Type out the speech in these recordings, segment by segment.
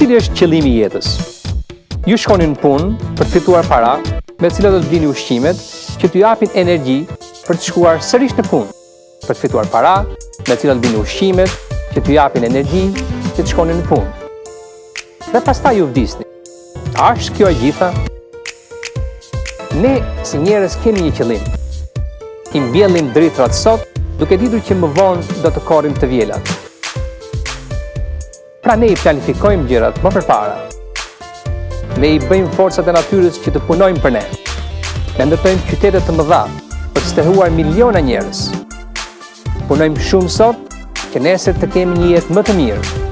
Cili është qëllimi i jetës? Ju shkoni në punë për të fituar para, me të cilat do të blini ushqimet që t'ju japin energji për të shkuar sërish në punë, për të fituar para, me të cilat blini ushqimet që t'ju japin energji që të shkoni në punë. Dhe pastaj ju vdisni. A është kjo e gjitha? Ne si njerëz kemi një qëllim. I mbjellim dritrat sot, duke ditur që më vonë do të korrim të vjelat. Pra ne i planifikojmë gjërat më përpara. Ne i bëjmë forcat e natyrës që të punojmë për ne. Ne ndërtojmë qytete të mëdha për të stehuar miliona njerëz. Punojmë shumë sot që nesër të kemi një jetë më të mirë.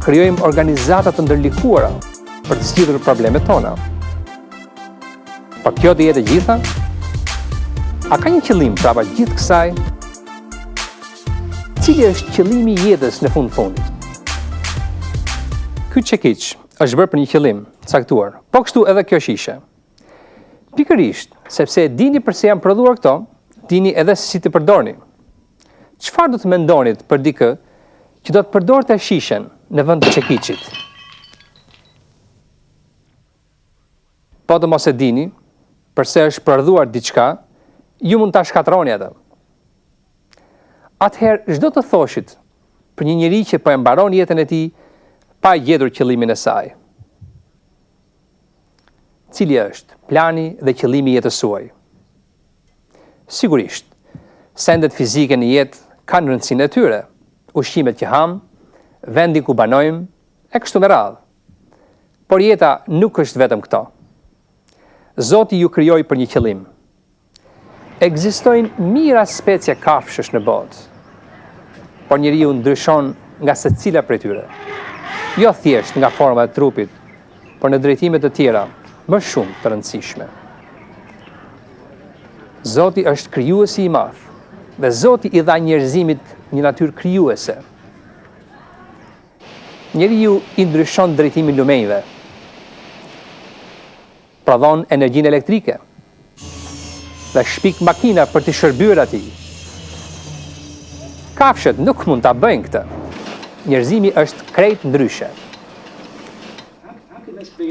Krijojmë organizata të ndërlikuara për të zgjidhur problemet tona. Po kjo do jetë e gjitha? A ka një qëllim prapa gjithë kësaj? Cili është qëllimi i jetës në fundit? Ky çekiç është bërë për një qëllim caktuar, po kështu edhe kjo shishe. Pikërisht, sepse e dini përse janë prodhuar këto, dini edhe se si të përdorni. Çfarë do të mendonit për dikë që do të përdorte shishen në vend të çekiçit? Po të mos e dini përse është prodhuar diçka, ju mund ta shkatroni atë. Atëherë çdo të thoshit për një njerëz që po e mbaron jetën e tij pa gjetur qëllimin e saj. Cili është plani dhe qëllimi i jetës suaj? Sigurisht, sendet fizike në jetë kanë rëndësinë e tyre, ushqimet që ham, vendi ku banojmë, e kështu me radhë. Por jeta nuk është vetëm këto. Zoti ju krijoi për një qëllim. Ekzistojnë mijëra specie kafshësh në botë, por njeriu ndryshon nga secila prej tyre. Jo thjesht nga forma e trupit, por në drejtime të tjera, më shumë të rëndësishme. Zoti është krijuesi i madh, dhe Zoti i dha njerëzimit një natyrë krijuese. Njeriu i ndryshon drejtimin lumejve, prodhon energjinë elektrike dhe shpik makina për të shërbyer atij. Kafshët nuk mund ta bëjnë këtë. Njerëzimi është krejt ndryshe.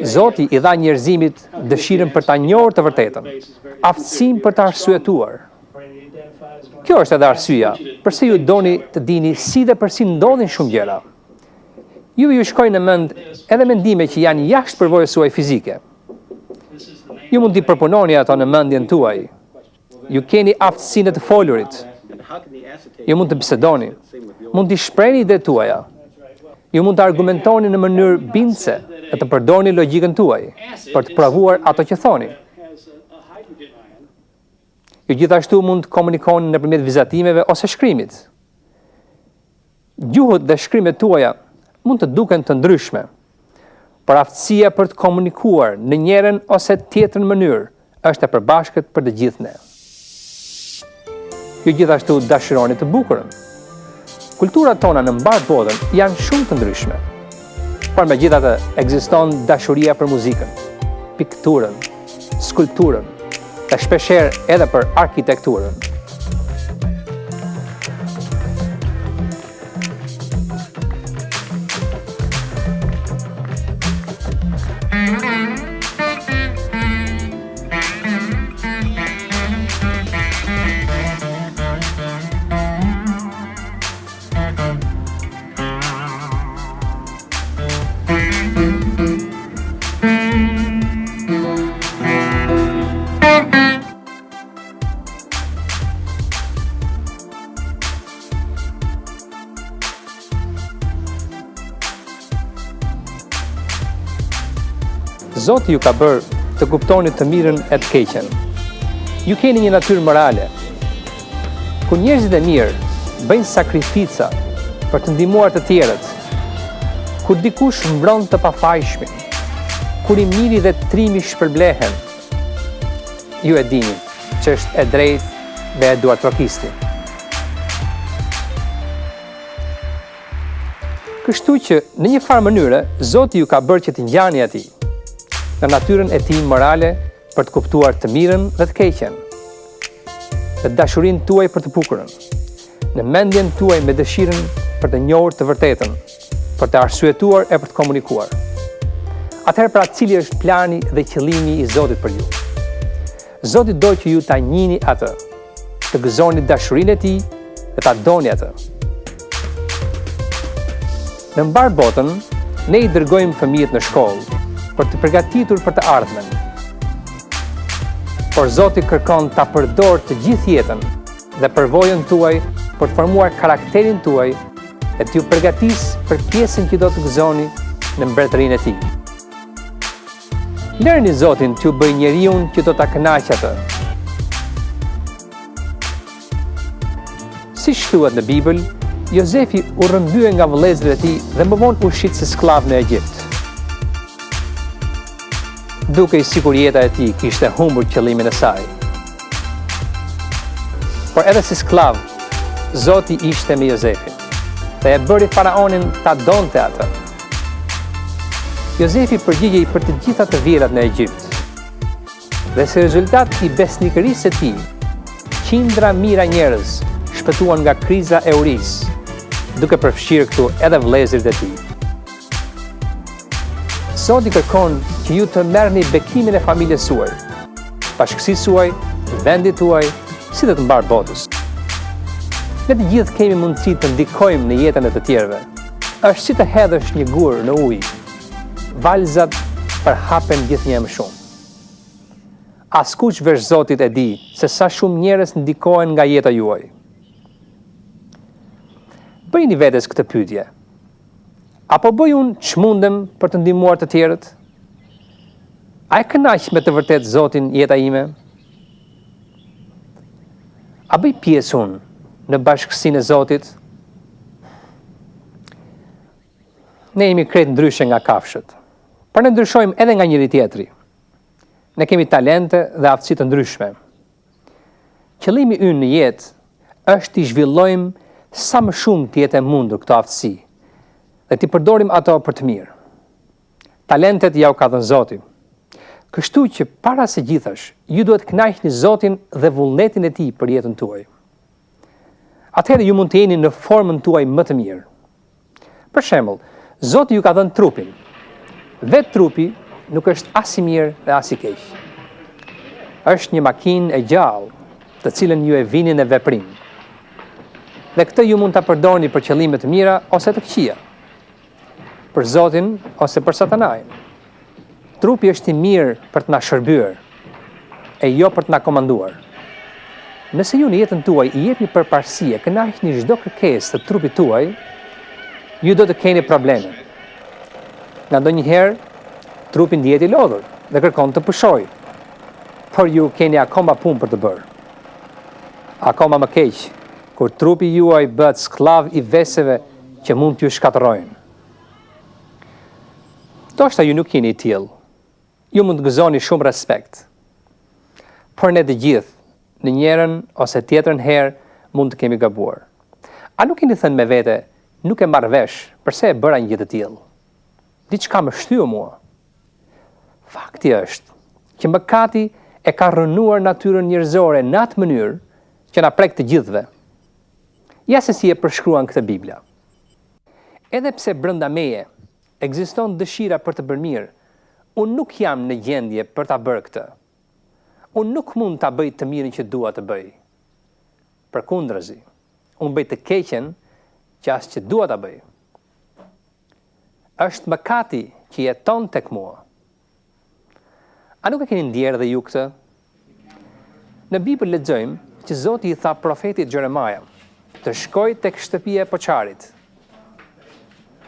Zoti i dha njerëzimit dëshirën për ta njohur të vërtetën, aftësinë për ta arsyetuar. Kjo është edhe arsyeja pse ju doni të dini si dhe përsi ndodhin shumë gjëra. Ju shkojnë në mend edhe mendime që janë jashtë përvojës suaj fizike. Ju mund t'i përpunoni ato në mendjen tuaj. Ju keni aftësinë e të folurit. Ju mund të bisedoni, mund t'i shprehni idetë tuaja. Ju mund të argumentoni në mënyrë bindëse e të përdorni logjikën tuaj për të provuar ato që thoni. Ju gjithashtu mund të komunikoni nëpërmjet vizatimeve ose shkrimit. Gjuhët dhe shkrimet tuaja mund të duken të ndryshme, por aftësia për të komunikuar në njërin ose tjetrën mënyrë është e përbashkët për të gjithë ne. Ju gjithashtu dashuroni të bukurën. Kulturat tona në mbar botën janë shumë të ndryshme, por megjithatë ekziston dashuria për muzikën, pikturën, skulpturën dhe shpeshherë edhe për arkitekturën. Zoti ju ka bërë të kuptoni të mirën e të keqen. Ju keni një natyrë morale. Kur njerëzit e mirë bëjnë sakrifica për të ndihmuar të tjerët, kur dikush mbron të pafajshmin, kur i miri dhe trimi shpërblehen, ju e dini që është e drejtë dhe e duartrokisti. Kështu që në një farë mënyre, Zoti ju ka bërë që të ngjani atij në natyrën e tij morale për të kuptuar të mirën dhe të keqen, në dashurinë tuaj për të bukurën, në mendjen tuaj me dëshirën për të njohur të vërtetën, për të arsyetuar e për të komunikuar. Atëherë pra cili është plani dhe qëllimi i Zotit për ju? Zoti do që ju ta njihni atë, të gëzoni dashurinë e tij dhe ta doni atë. Në mbar botën, ne i dërgojmë fëmijët në shkollë për të përgatitur për të ardhmen. Por Zoti kërkon ta përdor të gjithë jetën dhe përvojën tuaj për të formuar karakterin tuaj e t'ju përgatisë për pjesën që do të gëzoni në mbretërinë e tij. Lërni Zotin t'ju bëj njeriu që do ta kënaqë atë. Siç thuhet në Bibël, Jozefi u rrëmbye nga vëllezërit e tij dhe më vonë u shit si sklav në Egjipt. Duke i sikur jeta e tij kishte humbur qëllimin e saj. Por edhe si sklav, Zoti ishte me Jozefin dhe e bëri faraonin ta donte atë. Jozefi përgjigjej për të gjitha të vjerat në Egjipt. Dhe si rezultat i besnikërisë së tij, qindra mijëra njerëz shpëtuan nga kriza e urisë, duke përfshirë këtu edhe vëllezërit e tij. Zoti kërkon që ju të merrni bekimin e familjes suaj, bashkësisë suaj, vendit tuaj, si dhe të mbar botës. Ne të gjithë kemi mundësi të ndikojmë në jetën e të tjerëve. Është si të hedhësh një gur në ujë, valzat përhapen gjithnjë më shumë. Askush veç Zotit e di se sa shumë njerëz ndikohen nga jeta juaj. Bëjini vetes këtë pyetje. Apo bëj unë ç'mundem për të ndihmuar të tjerët? A e kënaq me të vërtet Zotin jeta ime? A bëj pjesë unë në bashkësinë e Zotit? Ne jemi krejt ndryshe nga kafshët, por ne ndryshojmë edhe nga njëri tjetri. Ne kemi talente dhe aftësi të ndryshme. Qëllimi ynë në jetë është t'i zhvillojmë sa më shumë të jetë e mundur këto aftësi dhe t'i përdorim ato për të mirë. Talentet ja u ka dhënë Zoti. Kështu që para se gjithash, ju duhet kënaqni Zotin dhe vullnetin e tij për jetën tuaj. Atëherë ju mund të jeni në formën tuaj më të mirë. Për shembull, Zoti ju ka dhënë trupin. Vetë trupi nuk është as i mirë dhe as i keq. Është një makinë e gjallë, të cilën ju e vini në veprim. Dhe këtë ju mund ta përdorni për qëllime të mira ose të këqija. Për Zotin ose për Satanajin. Trupi është i mirë për të na shërbyer, e jo për të na komanduar. Nëse ju në jetën tuaj i jepni përparësi e kënaqni çdo kërkesë të trupit tuaj, ju do të keni probleme. Nga ndonjëherë, trupi ndihet i lodhur dhe kërkon të pushojë, por ju keni akoma punë për të bërë. Akoma më keq, kur trupi juaj bëhet sklav i veseve që mund t'ju shkatërrojnë. Ndoshta ju nuk jeni i tillë. Ju mund të gëzoni shumë respekt. Por ne të gjithë, në njërin ose tjetrën herë, mund të kemi gabuar. A nuk keni thënë me vete, nuk e marr vesh, pse e bëra një gjë të tillë? Diçka më shtyu mua. Fakti është që mëkati e ka rënuar natyrën njerëzore në atë mënyrë që na prek të gjithëve. Ja se si e përshkruan këtë Bibla. Edhe pse brenda meje ekziston dëshira për të bërë mirë, unë nuk jam në gjendje për ta bërë këtë. Unë nuk mund ta bëj të mirën që dua të bëj. Përkundrazi, unë bëj të keqen që as që dua ta bëj. Është mëkati që jeton tek mua. A nuk e keni ndjerë dhe ju këtë? Në Bibël lexojmë që Zoti i tha profetit Jeremaja të shkoj tek shtëpia e poçarit.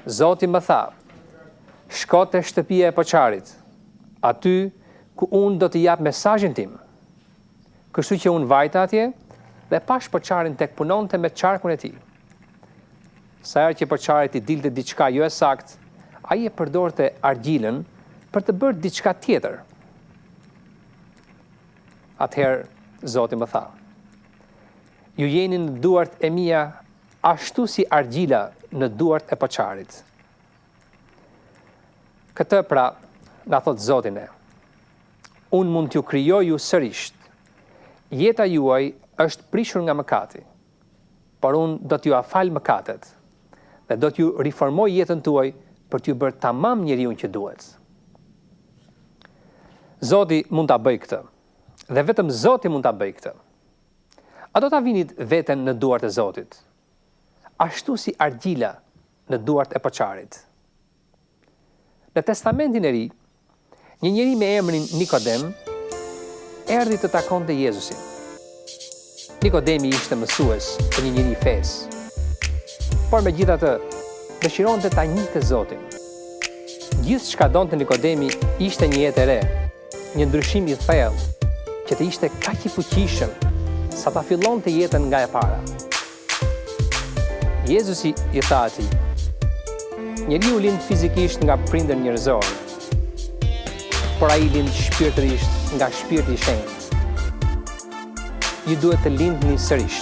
Zoti më tha, shko te shtëpia e poçarit, aty ku unë do t'i jap mesazhin tim. Kështu që unë vajta atje dhe pash poçarin tek punonte me çarkun e tij. Sa herë që poçarit i dilte diçka jo e saktë, ai e përdorte argjilën për të bërë diçka tjetër. Atëherë Zoti më tha, ju jeni në duart e mia ashtu si argjila në duart e poçarit. Këtë pra, na thot Zoti ne. Unë mund t'ju krijoj ju sërish. Jeta juaj është prishur nga mëkati, por unë do t'ju afal mëkatet dhe do t'ju riformoj jetën tuaj për t'ju bërë tamam njeriu që duhet. Zoti mund ta bëjë këtë, dhe vetëm Zoti mund ta bëjë këtë. A do ta vinit veten në duart e Zotit, ashtu si argjila në duart e poçarit. Në Testamentin e Ri, një njeri me emrin Nikodem erdhi të takonte Jezusin. Nikodemi ishte mësues për një njeri fesë, por megjithatë dëshironte ta njihte Zotin. Gjithë çka donte Nikodemi ishte një jetë e re, një ndryshim i thellë, që të ishte kaq i fuqishëm sa ta fillonte jetën nga e para. Jezusi i tha atij: njeriu lind fizikisht nga prindër njerëzor, por ai lind shpirtërisht nga Shpirti i Shenjtë. Ju duhet të lindni sërish.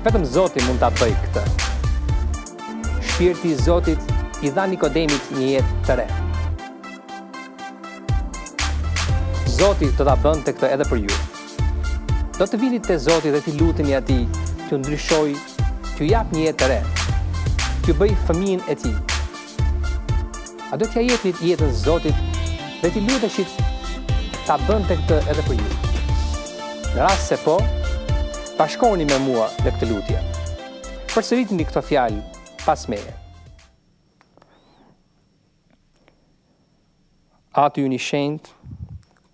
Vetëm Zoti mund ta bëjë këtë. Shpirti i Zotit i dha Nikodemit një jetë të re. Zoti do ta bënte këtë edhe për ju. Do të vini te Zoti dhe t'i luteni atij t'ju ndryshojë, t'ju jap një jetë të re, t'ju bëj fëmijën e tij. A do t'ja jepni jetën Zotit dhe t'i luteshit ta bënte këtë edhe për ju. Në rast se po, bashkohuni me mua në këtë lutje. Përsëritni këto fjalë pas meje. Aty unë i shenjtë,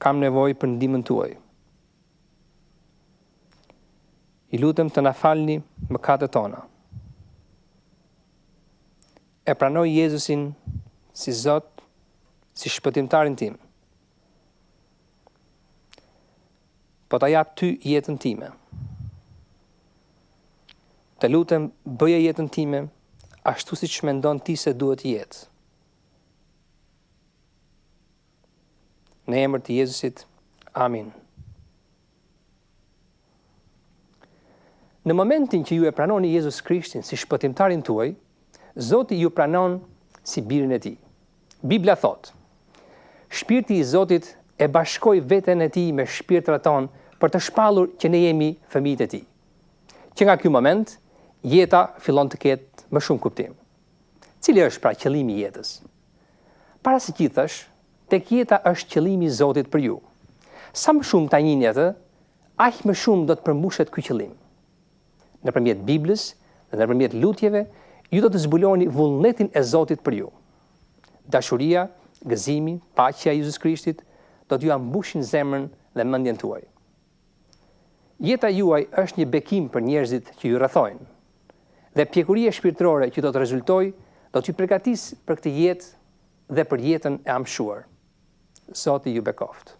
kam nevojë për ndihmën tuaj. I lutem të na falni mëkatet tona. E pranoj Jezusin si Zot, si shpëtimtarin tim. Po ta jap ty jetën time. Të lutem, bëje jetën time ashtu siç mendon ti se duhet jetë. Në emër të Jezusit, amin. Në momentin që ju e pranoni Jezus Krishtin si shpëtimtarin tuaj, Zoti ju pranon si birin e tij. Bibla thot: Shpirti i Zotit e bashkoi veten e tij me shpirtrat tonë për të shpallur që ne jemi fëmijët e tij. Që nga ky moment, jeta fillon të ketë më shumë kuptim. Cili është pra qëllimi i jetës? Para se gjithësh, tek jeta është qëllimi i Zotit për ju. Sa më shumë ta njihni atë, aq më shumë do të përmbushet ky qëllim. Nëpërmjet Biblës dhe nëpërmjet lutjeve, ju do të zbuloni vullnetin e Zotit për ju. Dashuria, gëzimi, paqja e Jezus Krishtit do t'ju ambushin zemrën dhe mendjen tuaj. Jeta juaj është një bekim për njerëzit që ju rrethojnë. Dhe pjekuria shpirtërore që do të rezultojë do t'ju përgatisë për këtë jetë dhe për jetën e amshuar. Zoti ju bekoft.